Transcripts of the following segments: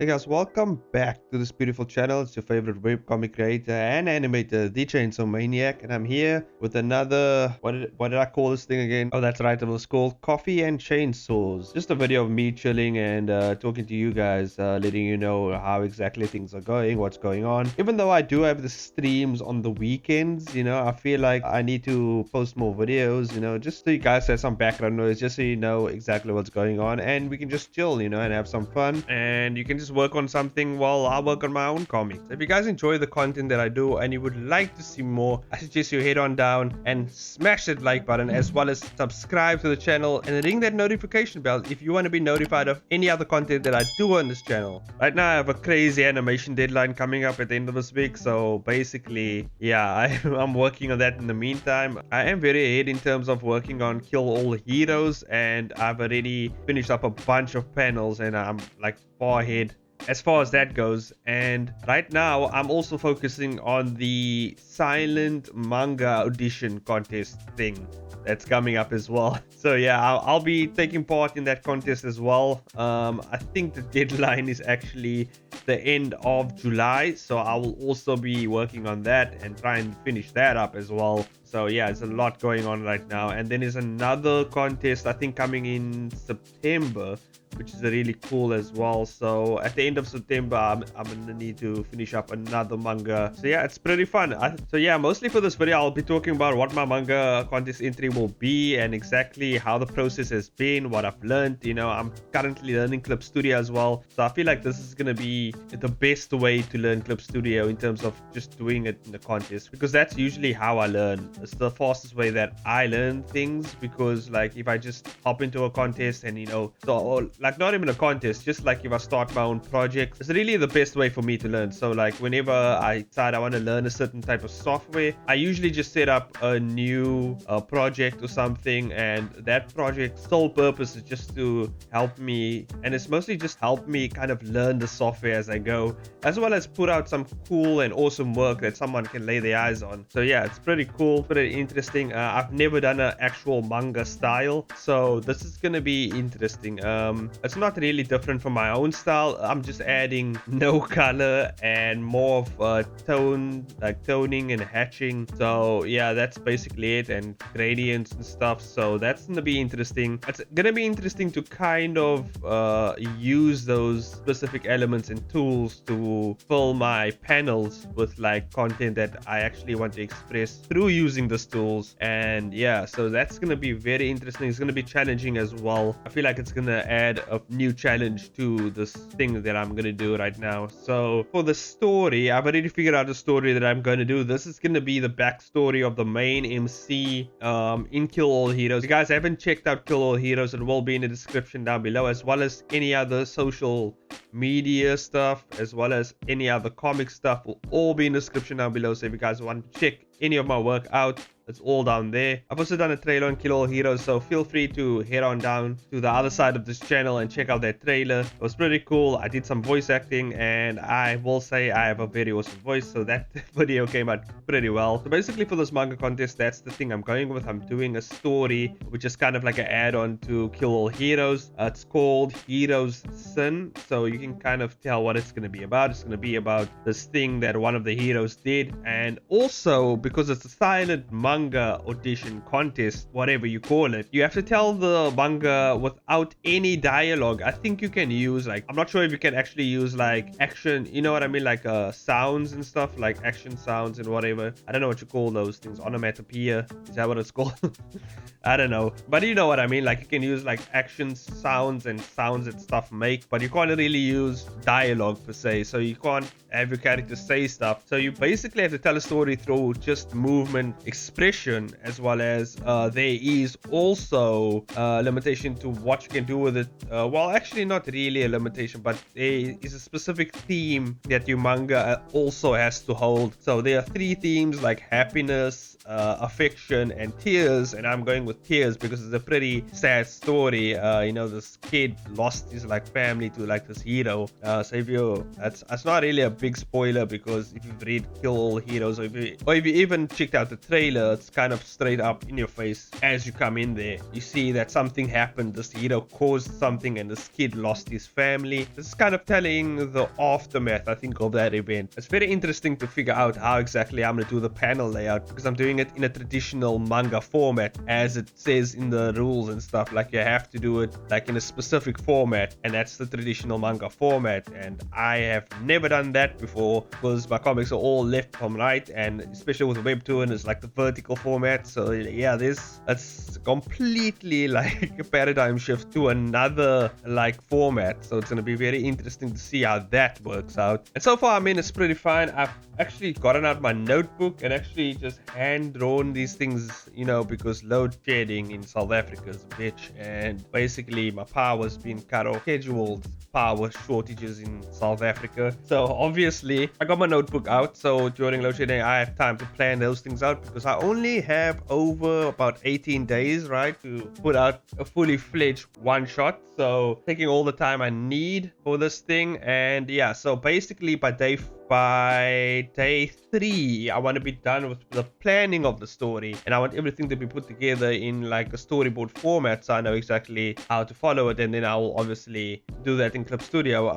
Hey guys, welcome back to this beautiful channel. It's your favorite webcomic creator and animator, the Chainsaw Maniac, and I'm here with another, what did I call this thing again? Oh, that's right, it was called Coffee and Chainsaws. Just a video of me chilling and talking to you guys, letting you know how exactly things are going, what's going on. Even though I do have the streams on the weekends, I feel like I need to post more videos, just so you guys have some background noise, just so you know exactly what's going on, and we can just chill, and have some fun, and you can just work on something while I work on my own comics. If you guys enjoy the content that I do and you would like to see more, I suggest you head on down and smash that like button, as well as subscribe to the channel and ring that notification bell if you want to be notified of any other content that I do on this channel. Right now I have a crazy animation deadline coming up at the end of this week, so basically I'm working on that in the meantime. I am very ahead in terms of working on Kill All Heroes, and I've already finished up a bunch of panels and I'm like far ahead as far as that goes. And right now I'm also focusing on the silent manga audition contest thing that's coming up as well. So yeah, I'll be taking part in that contest as well. I think the deadline is actually the end of July, so I will also be working on that and try and finish that up as well. So yeah, there's a lot going on right now. And then there's another contest I think coming in September, which is really cool as well. So at the end of September, I'm gonna need to finish up another manga. So yeah, it's pretty fun. So yeah, mostly for this video, I'll be talking about what my manga contest entry will be and exactly how the process has been, what I've learned. I'm currently learning Clip Studio as well. So I feel like this is gonna be the best way to learn Clip Studio in terms of just doing it in the contest, because that's usually how I learn. It's the fastest way that I learn things, because like if I just hop into a contest and like not even a contest, just like if I start my own project, it's really the best way for me to learn. So like whenever I decide I want to learn a certain type of software, I usually just set up a new project or something, and that project's sole purpose is just to help me, and it's mostly just help me kind of learn the software as I go, as well as put out some cool and awesome work that someone can lay their eyes on. So yeah, it's pretty cool, pretty interesting. I've never done an actual manga style, so this is gonna be interesting. It's not really different from my own style. I'm just adding no color and more of tone, like toning and hatching. So yeah, that's basically it, and gradients and stuff. So that's gonna be interesting. It's gonna be interesting to kind of use those specific elements and tools to fill my panels with like content that I actually want to express through using these tools. And yeah, so that's gonna be very interesting. It's gonna be challenging as well. I feel like it's gonna add a new challenge to this thing that I'm gonna do right now. So for the story, I've already figured out the story that I'm gonna do. This is gonna be the backstory of the main MC in Kill All Heroes. If you guys haven't checked out Kill All Heroes, it will be in the description down below, as well as any other social media stuff, as well as any other comic stuff will all be in the description down below. So if you guys want to check any of my work out, it's all down there. I've also done a trailer on Kill All Heroes, so feel free to head on down to the other side of this channel and check out that trailer. It was pretty cool. I did some voice acting, and I will say I have a very awesome voice, so that video came out pretty well. So basically for this manga contest, that's the thing I'm going with. I'm doing a story which is kind of like an add-on to Kill All Heroes. It's called Heroes Sin, so you can kind of tell what it's going to be about. It's going to be about this thing that one of the heroes did, and also because it's a silent manga audition contest, whatever you call it, you have to tell the manga without any dialogue. I think you can use I'm not sure if you can actually use like action, you know what I mean, like sounds and stuff, like action sounds and whatever. I don't know what you call those things, onomatopoeia, is that what it's called? I don't know, but you know what I mean. Like you can use like action sounds and sounds that stuff make, but you can't really use dialogue per se, so you can't have your character say stuff. So you basically have to tell a story through just movement, expression, as well as there is also a limitation to what you can do with it. Well, actually not really a limitation, but there is a specific theme that your manga also has to hold. So there are 3 themes, like happiness, affection, and tears, and I'm going with tears because it's a pretty sad story. This kid lost his like family to like this hero. So if you, that's not really a big spoiler, because if you've read Kill All Heroes, or if you even checked out the trailer, it's kind of straight up in your face as you come in there. You see that something happened, this hero caused something and this kid lost his family. This is kind of telling the aftermath, I think, of that event. It's very interesting to figure out how exactly I'm going to do the panel layout, because I'm doing it in a traditional manga format, as it says in the rules and stuff. Like, you have to do it like in a specific format, and that's the traditional manga format. And I have never done that before, because my comics are all left from right, and especially with Webtoon, it's like the vertical format. So yeah, it's completely like a paradigm shift to another like format. So it's going to be very interesting to see how that works out. And so far, I mean, it's pretty fine. I've actually gotten out my notebook and actually just hand drawn these things, you know, because load shedding in South Africa is a bitch, and basically my power's been cut off, scheduled power shortages in South Africa. So obviously I got my notebook out, so during load shedding I have time to plan those things out, because I only have over about 18 days, right, to put out a fully fledged one shot. So taking all the time I need for this thing. And yeah, so basically by day 3 I want to be done with the planning of the story, and I want everything to be put together in like a storyboard format, so I know exactly how to follow it. And then I will obviously do that in Clip Studio.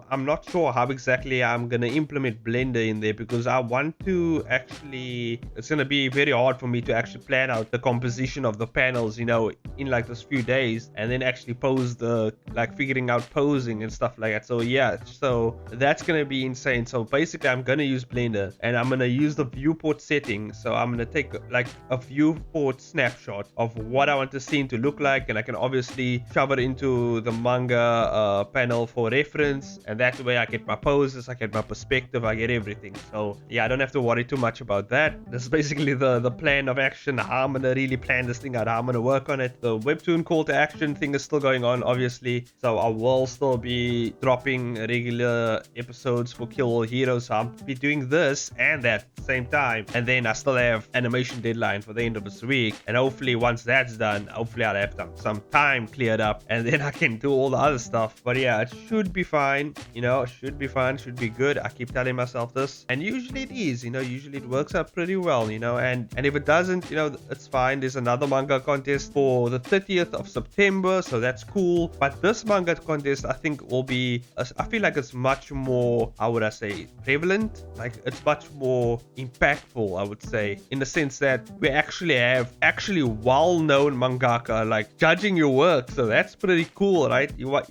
I'm not sure how exactly I'm gonna implement Blender in there, because I want to actually, it's gonna be very hard for me to actually plan out the composition of the panels, you know, in like those few days, and then actually pose the, like, figuring out posing and stuff like that. So yeah, so that's gonna be insane. So basically I'm gonna use Blender, and I'm gonna use the viewport settings. So I'm gonna take like a viewport snapshot of what I want the scene to look like, and I can obviously shove it into the manga panel for reference, and that way I get my poses, I get my perspective, I get everything. So yeah, I don't have to worry too much about that. This is basically the plan of action, how I'm gonna really plan this thing out, how I'm gonna work on it. The Webtoon call to action thing is still going on, obviously, so I will still be dropping regular episodes for Kill All Heroes. So I'll be doing this and that at the same time, and then I still have animation deadline for the end of this week, and hopefully once that's done, hopefully I'll have some time cleared up, and then I can do all the other stuff. But yeah, it should be fine, you know, it should be fine, should be good. I keep telling myself this, and usually it is, you know, usually it works out pretty well, you know. And if it doesn't, you know, it's fine. There's another manga contest for the 30th of September, so that's cool. But this manga contest, I think, will be, I feel like it's much more, how would I say, prevalent, like it's much more impactful, I would say, in the sense that we actually have well-known mangaka like judging your work. So that's pretty cool, right? You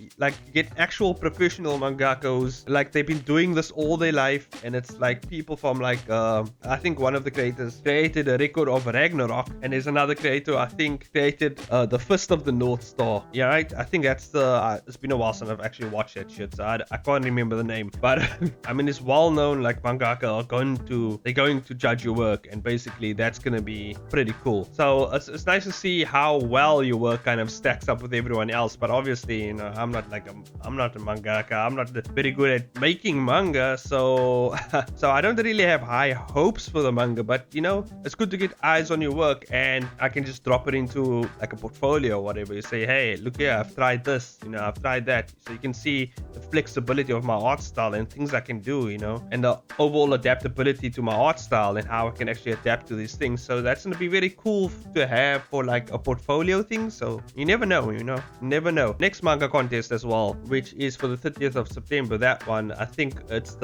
get actual professional mangakas, like they've been doing this all their life, and it's like people from like I think one of the creators created a record of Ragnarok, and there's another creator I think created the Fist of the North Star. Yeah, right. I think that's the it's been a while since I've actually watched that shit, so I can't remember the name, but I mean, it's well-known like mangaka are going to judge your work, and basically that's gonna be pretty cool. So it's nice to see how well your work kind of stacks up with everyone else. But obviously, you know, I'm not a mangaka, I'm not very good at making manga, so so I don't really have high hopes for the manga. But you know, it's good to get eyes on your work, and I can just drop it into like a portfolio or whatever. You say, hey, look here, I've tried this, you know, I've tried that, so you can see the flexibility of my art style and things I can do, you know, and the overall adaptability to my art style and how I can actually adapt to these things. So that's going to be very cool to have for like a portfolio thing. So you never know, you know, never know. Next manga contest as well, which is for the 30th of September. That one, I think it's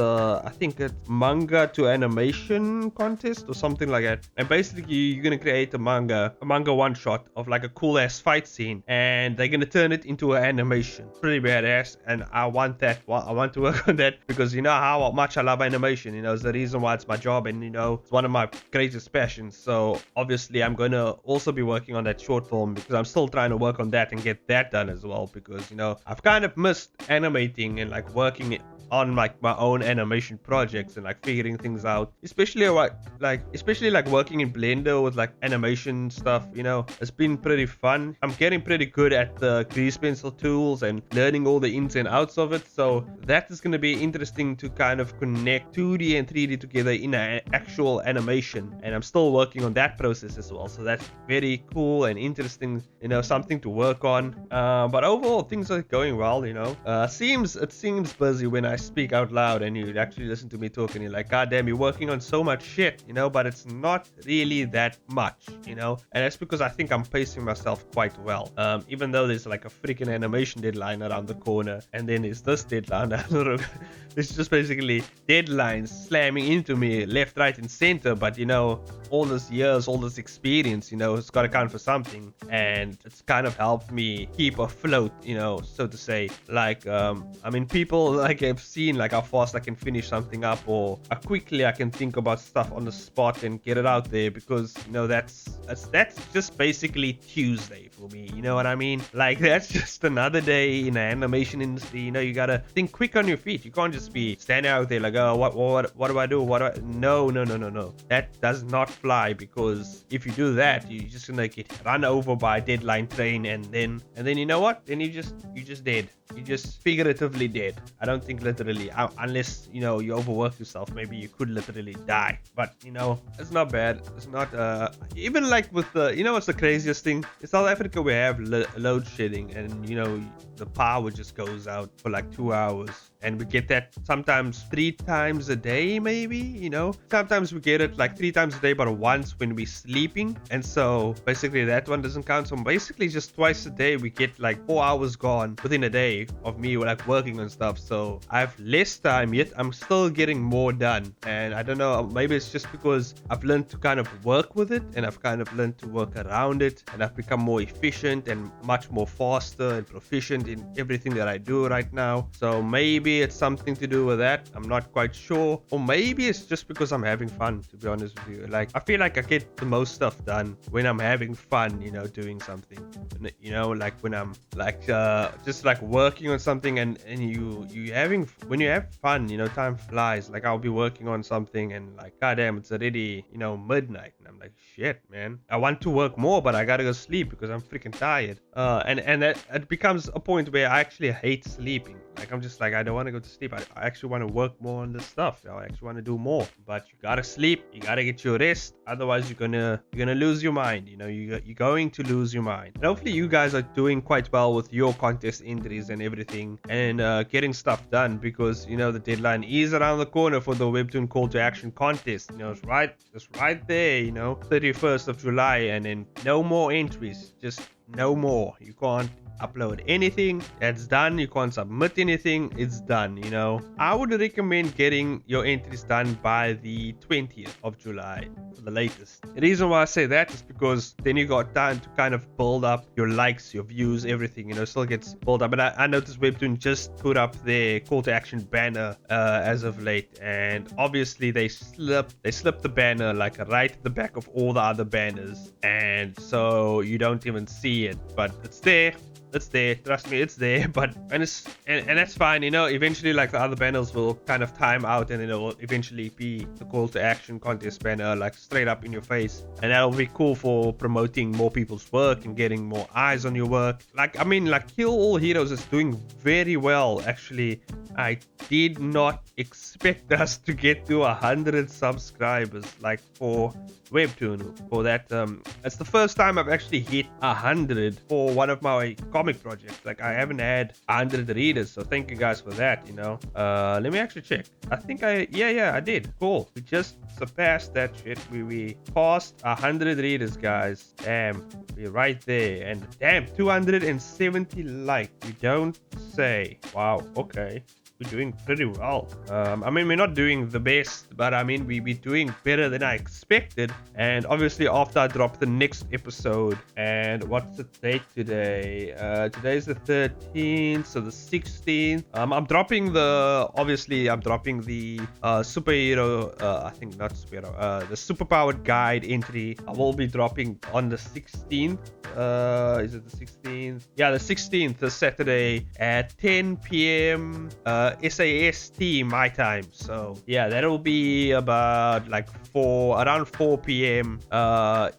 manga to animation contest or something like that. And basically you're going to create a manga one shot of like a cool ass fight scene, and they're going to turn it into an animation. Pretty badass, and I want that. I want to work on that, because you know how much I love animation. You know, it's the reason why it's my job, and you know, it's one of my greatest passions. So obviously I'm going to also be working on that short film, because I'm still trying to work on that and get that done as well, because you know, I've kind of missed animating and like working on like my own animation projects and like figuring things out, especially like working in Blender with like animation stuff. You know, it's been pretty fun. I'm getting pretty good at the grease pencil tools and learning all the ins and outs of it. So that is going to be interesting to kind of connect 2D and 3D together in an actual animation, and I'm still working on that process as well. So that's very cool and interesting, you know, something to work on. But overall things are going well, you know. It seems busy when I speak out loud and you actually listen to me talk, and you're like, god damn, you're working on so much shit. you know, but it's not really that much, you know, and that's because I think I'm pacing myself quite well. Even though there's like a freaking animation deadline around the corner, and then there's this deadline. It's just basically deadlines slamming into me left, right, and center. But you know, all this years, all this experience, you know, it's got to count for something, and it's kind of helped me keep afloat, you know, so to say. Like, I mean, people like have seen like how fast I can finish something up, or how quickly I can think about stuff on the spot and get it out there, because you know that's just basically Tuesday for me. You know what I mean? Like, that's just another day in the animation industry. You know, you gotta think quick on your feet. You can't just be standing out there like, oh, what do I do? No. That does not fly, because if you do that, you're just gonna get run over by a deadline train, and then you know what? Then you just dead. You just figuratively dead. I don't think literally, unless you know you overwork yourself. Maybe you could literally die. But you know, it's not bad. It's not even like with the, you know what's the craziest thing? In South Africa we have load shedding, and you know the power just goes out for like 2 hours. And we get that sometimes 3 times a day, maybe, you know. Sometimes we get it like 3 times a day, but once when we're sleeping. And so basically that one doesn't count. So basically just twice a day we get like 4 hours gone within a day of me like working on stuff. So I have less time, yet I'm still getting more done. And I don't know, maybe it's just because I've learned to kind of work with it, and I've kind of learned to work around it, and I've become more efficient and much more faster and proficient in everything that I do right now. So maybe it's something to do with that. I'm not quite sure. Or maybe it's just because I'm having fun, to be honest with you. Like, I feel like I get the most stuff done when I'm having fun, you know, doing something. You know, like when I'm like just like working on something, and when you have fun, you know, time flies. Like, I'll be working on something and like, goddamn, it's already, you know, midnight, and I'm like, shit, man, I want to work more, but I gotta go sleep because I'm freaking tired. And that it becomes a point where I actually hate sleeping. Like, I'm just like, I don't want to go to sleep. I actually want to work more on this stuff. I actually want to do more. But you gotta sleep. You gotta get your rest. Otherwise, you're gonna lose your mind. You know, you're going to lose your mind. And hopefully, you guys are doing quite well with your contest entries and everything, and getting stuff done, because you know the deadline is around the corner for the Webtoon call to action contest. You know, it's right there. You know, 31st of July, and then no more entries. Just no more. You can't upload anything. That's done. You can't submit anything. It's done. You know, I would recommend getting your entries done by the 20th of July for the latest. The reason why I say that is because then you got time to kind of build up your likes, your views, everything, you know, still gets built up. And I noticed Webtoon just put up their call to action banner as of late, and obviously they slipped the banner like right at the back of all the other banners, and so you don't even see it, but it's there. It's there, trust me, it's there. But and that's fine, you know. Eventually, like, the other banners will kind of time out, and it will eventually be the call to action contest banner, like straight up in your face, and that'll be cool for promoting more people's work and getting more eyes on your work. Like, I mean, like, Kill All Heroes is doing very well, actually. I did not expect us to get to 100 subscribers, like, for Webtoon, for that. It's the first time I've actually hit 100 for one of my comic projects. Like, I haven't had 100 readers, so thank you guys for that, you know. Let me actually check. I think I did. Cool. We just surpassed that shit. We passed 100 readers, guys. Damn, we're right there. And damn, 270 likes. You don't say. Wow, okay. We're doing pretty well. I mean, we're not doing the best, but I mean, we're doing better than I expected. And obviously, after I drop the next episode, and what's the date today? Today's the 13th, so the 16th. I'm dropping the superhero, I think not superhero, the superpowered guide entry. I will be dropping on the 16th. Is it the 16th? Yeah, the 16th, the Saturday at 10 p.m. SAST my time. So yeah, that'll be about like around 4 p.m.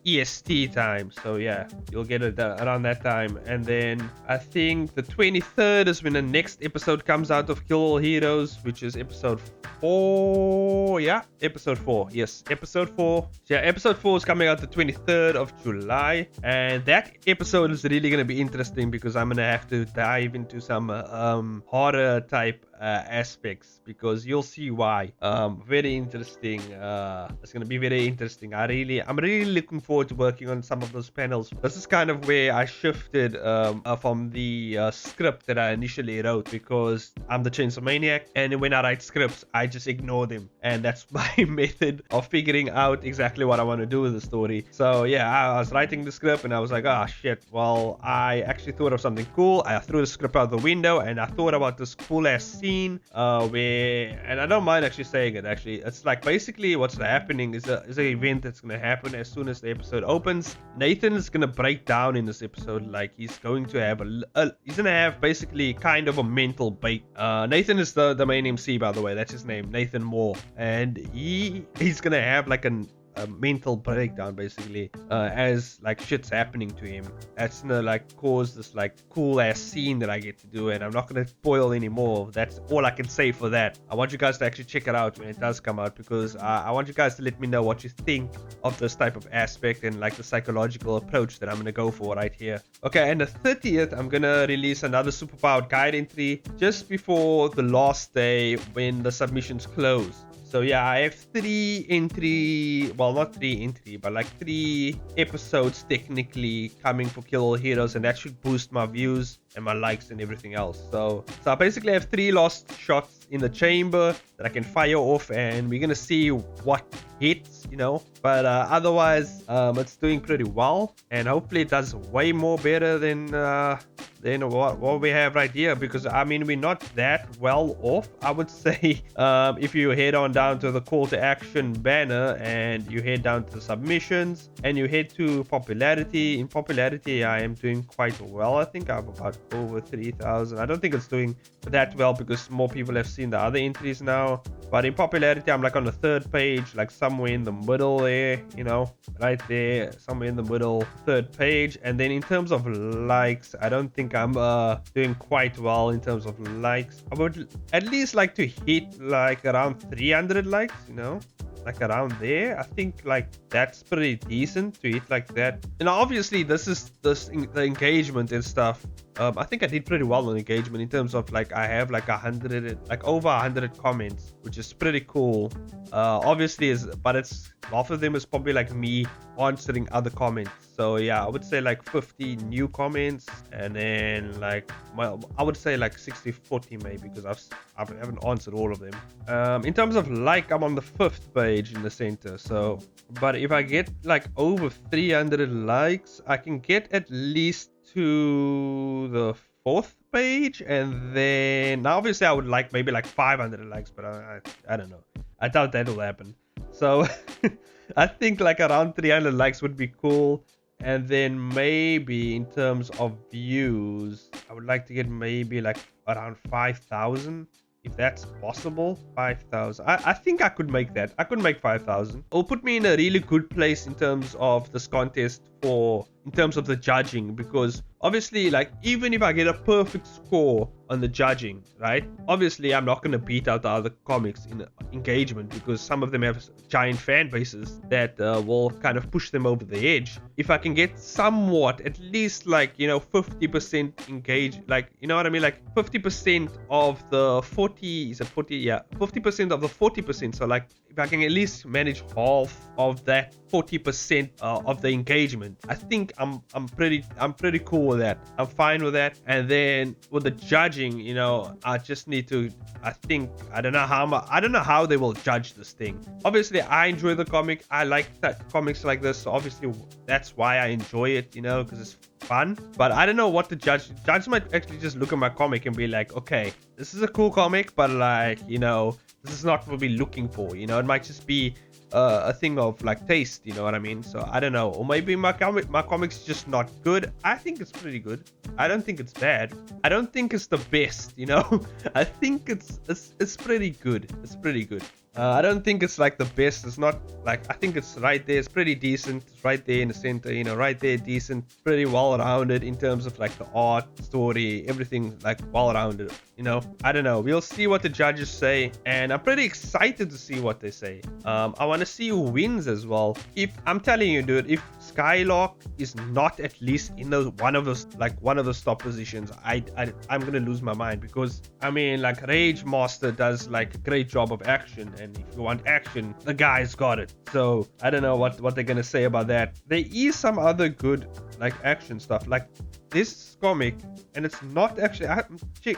EST time. So yeah, you'll get it around that time. And then I think the 23rd is when the next episode comes out of Kill All Heroes, which is episode 4. Yeah, episode 4. Yes, episode 4. So yeah, episode 4 is coming out the 23rd of July, and that episode is really going to be interesting because I'm going to have to dive into some horror type aspects, because you'll see why. Very interesting. It's gonna be very interesting. I'm really looking forward to working on some of those panels. This is kind of where I shifted from the script that I initially wrote, because I'm the Chainsaw Maniac, and when I write scripts, I just ignore them, and that's my method of figuring out exactly what I want to do with the story. So yeah, I was writing the script and I was like, ah, shit, well, I actually thought of something cool. I threw the script out the window and I thought about this cool ass scene where, and I don't mind actually saying it, actually, it's like basically what's happening is an event that's going to happen as soon as the episode opens. Nathan is going to break down in this episode. Like, he's going to have basically kind of a mental break. Nathan is the main MC, by the way. That's his name, Nathan Moore, and he's gonna have like a mental breakdown basically as like shit's happening to him. That's gonna like cause this like cool ass scene that I get to do, and I'm not gonna spoil anymore. That's all I can say for that. I want you guys to actually check it out when it does come out, because I want you guys to let me know what you think of this type of aspect and like the psychological approach that I'm gonna go for right here. Okay, and the 30th, I'm gonna release another superpowered guide entry just before the last day when the submissions close. So yeah, I have 3 entry, well, not 3 entry, but like 3 episodes technically coming for Kill All Heroes, and that should boost my views and my likes and everything else. So I basically have 3 lost shots in the chamber that I can fire off, and we're gonna see what hits, you know. But otherwise, it's doing pretty well, and hopefully it does way more better than what we have right here, because I mean, we're not that well off, I would say. If you head on down to the call to action banner and you head down to the submissions and you head to popularity, in popularity I am doing quite well. I think I have about over 3,000. I don't think it's doing that well because more people have seen the other entries now, but in popularity I'm like on the 3rd page, like somewhere in the middle there, you know, right there, somewhere in the middle, 3rd page. And then in terms of likes, I don't think I'm doing quite well in terms of likes. I would at least like to hit like around 300 likes, you know, like around there. I think like that's pretty decent to hit like that. And obviously the engagement and stuff. I think I did pretty well on engagement in terms of like I have like over 100 comments, which is pretty cool. Obviously but it's half of them is probably like me answering other comments. So yeah, I would say like 50 new comments, and then like I would say like 60-40 maybe, because I haven't answered all of them. In terms of like, I'm on the 5th page in the center. So, but if I get like over 300 likes, I can get at least to the 4th page, and then now obviously I would like maybe like 500 likes, but I don't know. I doubt that will happen. So I think like around 300 likes would be cool. And then maybe in terms of views, I would like to get maybe like around 5,000, if that's possible. 5,000. I think I could make that. I could make 5,000. It'll put me in a really good place in terms of this contest, in terms of the judging, because obviously, like, even if I get a perfect score on the judging, right, obviously I'm not going to beat out the other comics in engagement, because some of them have giant fan bases that will kind of push them over the edge. If I can get somewhat, at least like, you know, 50% engaged, like, you know what I mean, like 50% of the 40, is it 40? Yeah, 50% of the 40%. So like, if I can at least manage half of that 40% of the engagement, I think I'm pretty cool with that. I'm fine with that. And then with the judging, you know, I just need to, I don't know how they will judge this thing. Obviously I enjoy the comic. I like comics like this, so obviously that's why I enjoy it, you know, because it's fun. But I don't know what the judge might actually just look at my comic and be like, okay, this is a cool comic, but like, you know, this is not what we're looking for, you know. It might just be a thing of like taste, you know what I mean? So I don't know, or maybe my comic's just not good. I think it's pretty good. I don't think it's bad. I don't think it's the best, you know. I think it's pretty good. It's pretty good. I don't think it's like the best. It's not like, I think it's right there. It's pretty decent. It's right there in the center, you know, right there, decent, pretty well rounded in terms of like the art, story, everything, like well rounded, you know. I don't know. We'll see what the judges say, and I'm pretty excited to see what they say. I want to see who wins as well. If I'm telling you, dude, if Skylark is not at least in those one of those top positions, I'm gonna lose my mind, because I mean, like, Rage Master does like a great job of action, and if you want action, the guy's got it. So I don't know what they're gonna say about that. There is some other good like action stuff, like this comic, and it's not actually,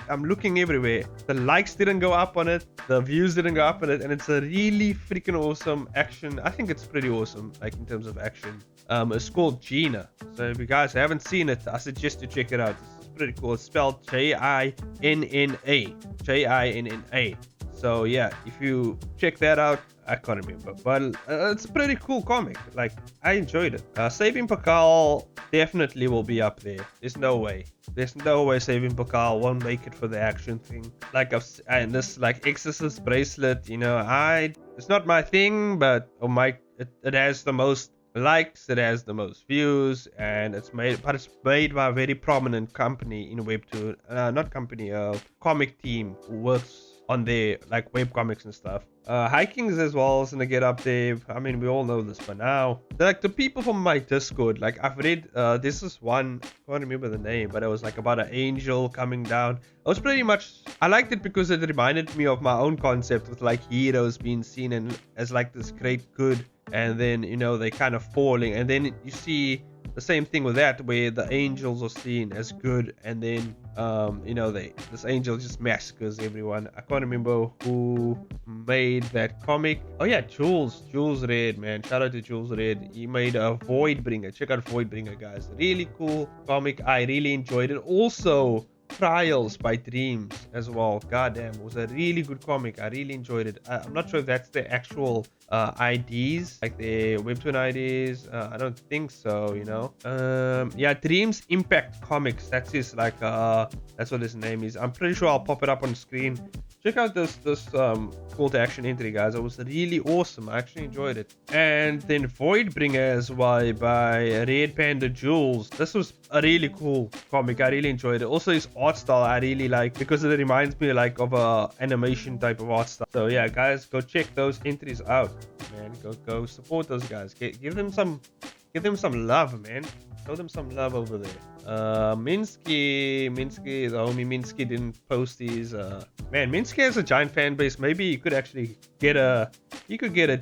I'm looking everywhere, the likes didn't go up on it, the views didn't go up on it, and it's a really freaking awesome action. I think it's pretty awesome, like, in terms of action. It's called Gina, so if you guys haven't seen it, I suggest you check it out. It's pretty cool. It's spelled Jinna. So yeah, if you check that out, I can't remember, but it's a pretty cool comic. Like, I enjoyed it. Saving Pakal definitely will be up there. There's no way Saving Pakal won't make it for the action thing. Like, and this like Exorcist bracelet, you know, it's not my thing, but it has the most likes, it has the most views, and it's made by a very prominent company in Webtoon, comic team who works on their like web comics and stuff. Hikings as well is gonna get up there. I mean, we all know this by now. Like, the people from my Discord, like, I've read this is one, I can't remember the name, but it was like about an angel coming down. It was pretty much, I liked it because it reminded me of my own concept with like heroes being seen as like this great good, and then, you know, they kind of falling, and then you see the same thing with that, where the angels are seen as good, and then you know, this angel just massacres everyone. I can't remember who made that comic. Oh yeah, Jules Red, man. Shout out to Jules Red. He made a Voidbringer. Check out Voidbringer, guys. Really cool comic. I really enjoyed it. Also, Trials by Dreams as well. Goddamn, it was a really good comic. I really enjoyed it. I'm not sure if that's the actual IDs, like the Webtoon IDs. I don't think so, you know. Yeah, Dreams Impact Comics. That's his, like, that's what his name is. I'm pretty sure I'll pop it up on screen. Check out this call to action entry, guys. It was really awesome. I actually enjoyed it. And then Voidbringer as well by Red Panda Jules. This was a really cool comic. I really enjoyed it. Also, his art style I really like, because it reminds me like of a animation type of art style. So yeah, guys, go check those entries out, man. Go support those guys. Give them some love, man. Show them some love over there. Minsky, the homie Minsky didn't post his. Man, Minsky has a giant fan base. Maybe you could actually get a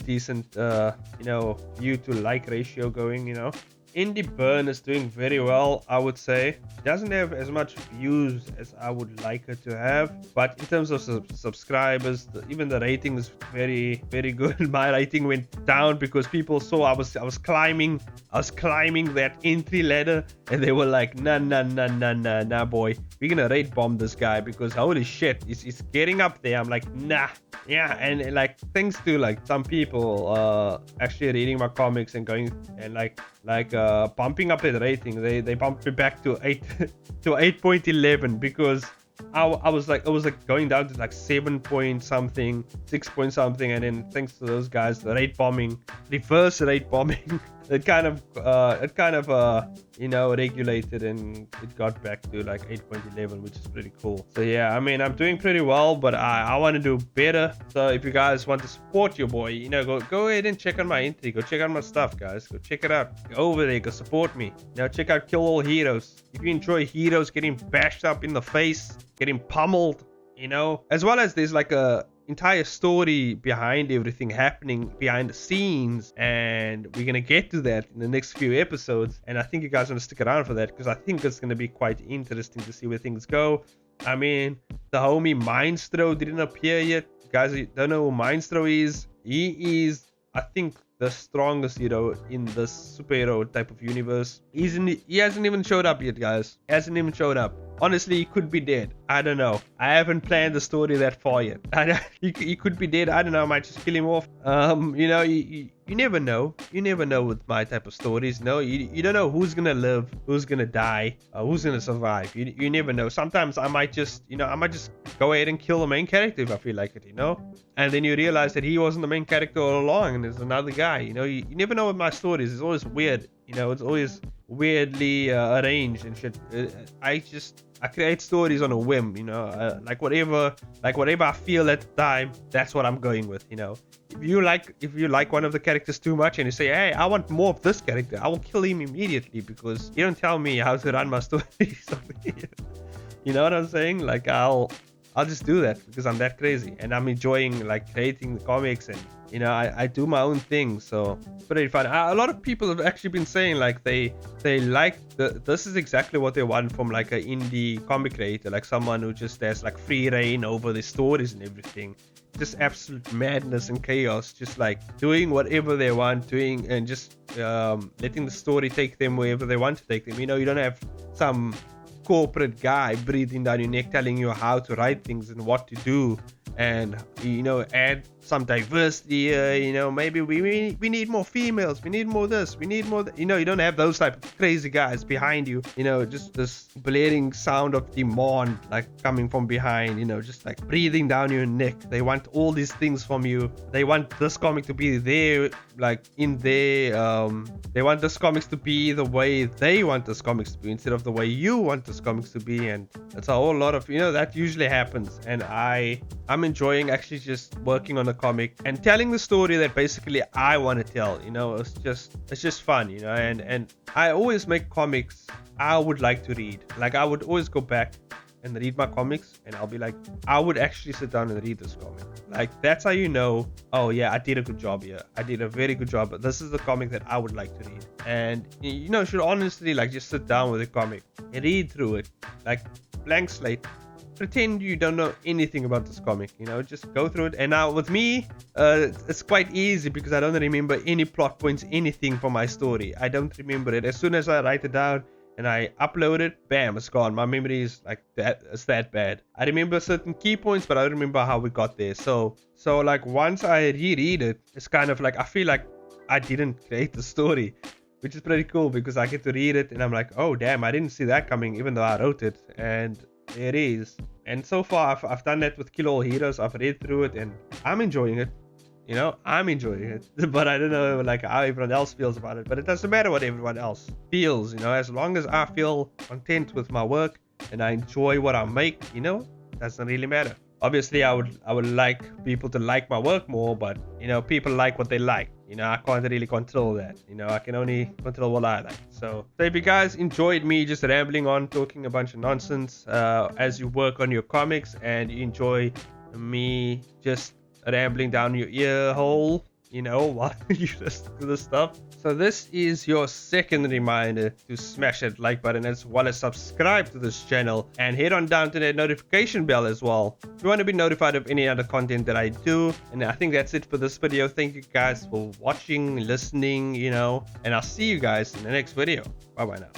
decent, you know, view to like ratio going, you know. Indie Burn is doing very well, I would say. It doesn't have as much views as I would like it to have, but in terms of subscribers, even the rating is very, very good. My rating went down because people saw I was climbing that entry ladder, and they were like, nah, boy, we're gonna rate bomb this guy, because holy shit, he's getting up there. I'm like, nah. Yeah, and like, thanks to like some people actually reading my comics and going and like bumping up the rating, they bumped me back to 8.11, because I was like, it was like going down to like 7 point something, 6 point something, and then thanks to those guys, the reverse rate bombing, it kind of you know, regulated, and it got back to like 8.11, which is pretty cool. So yeah, I mean, I'm doing pretty well, but I want to do better. So if you guys want to support your boy, you know, go ahead and check out my entry, go check out my stuff, guys, go check it out, go over there, go support me. Now check out Kill All Heroes. If you enjoy heroes getting bashed up in the face, getting pummeled, you know, as well as there's like a entire story behind everything happening behind the scenes, and we're gonna get to that in the next few episodes, and I think you guys want to stick around for that, because I think it's gonna be quite interesting to see where things go. I mean, the homie Mindstro didn't appear yet. You guys don't know who Mindstro is. He is, I think, the strongest hero in this superhero type of universe. He hasn't even showed up yet, guys. He hasn't even showed up. Honestly, he could be dead. I don't know. I haven't planned the story that far yet. He could be dead. I don't know. I might just kill him off. You know, you never know. You never know with my type of stories. No, you don't know who's gonna live, who's gonna die, who's gonna survive. You never know. Sometimes I might just go ahead and kill the main character if I feel like it, you know. And then you realize that he wasn't the main character all along, and there's another guy. You know, you never know with my stories. It's always weird. You know, it's always weirdly arranged and shit. I create stories on a whim, you know, like whatever I feel at the time, that's what I'm going with, you know. If you like one of the characters too much and you say, hey, I want more of this character, I will kill him immediately because you don't tell me how to run my stories over here. You know what I'm saying? Like I'll just do that because I'm that crazy and I'm enjoying like creating the comics, and you know, I do my own thing, so it's pretty fun. A lot of people have actually been saying like they like this is exactly what they want from like an indie comic creator, like someone who just has like free reign over the stories and everything. Just absolute madness and chaos, just like doing whatever they want, doing and just letting the story take them wherever they want to take them. You know, you don't have some corporate guy breathing down your neck telling you how to write things and what to do, and you know, add some diversity here. You know, maybe we need more females, we need more this, we need more you know, you don't have those type of crazy guys behind you, you know, just this blaring sound of demand like coming from behind, you know, just like breathing down your neck. They want all these things from you. They want this comic to be there, like in their they want this comics to be the way they want this comics to be instead of the way you want this comics to be. And that's a whole lot of, you know, that usually happens. And I'm enjoying actually just working on a comic and telling the story that basically I want to tell. You know, it's just fun, you know. And I always make comics I would like to read. Like I would always go back and read my comics, and I'll be like, I would actually sit down and read this comic. Like that's how you know, oh yeah, I did a good job here. I did a very good job. But this is the comic that I would like to read. And you know, should honestly like just sit down with a comic and read through it, like blank slate. Pretend you don't know anything about this comic, you know, just go through it. And now with me, it's quite easy because I don't remember any plot points, anything from my story. I don't remember it. As soon as I write it down and I upload it, bam, it's gone. My memory is like that. It's that bad. I remember certain key points, but I don't remember how we got there. So like once I reread it, it's kind of like I feel like I didn't create the story, which is pretty cool because I get to read it and I'm like, oh damn, I didn't see that coming, even though I wrote it. And there it is. And so far I've done that with Kill All Heroes. I've read through it and I'm enjoying it. You know, I'm enjoying it. But I don't know like how everyone else feels about it. But it doesn't matter what everyone else feels, you know, as long as I feel content with my work and I enjoy what I make, you know, doesn't really matter. Obviously I would like people to like my work more, but you know, people like what they like. You know, I can't really control that. You know, I can only control what I like. So if you guys enjoyed me just rambling on, talking a bunch of nonsense as you work on your comics, and you enjoy me just rambling down your ear hole, you know, while you listen to this stuff. So this is your second reminder to smash that like button as well as subscribe to this channel and head on down to that notification bell as well if you want to be notified of any other content that I do. And I think that's it for this video. Thank you guys for watching, listening, you know, and I'll see you guys in the next video. Bye bye now.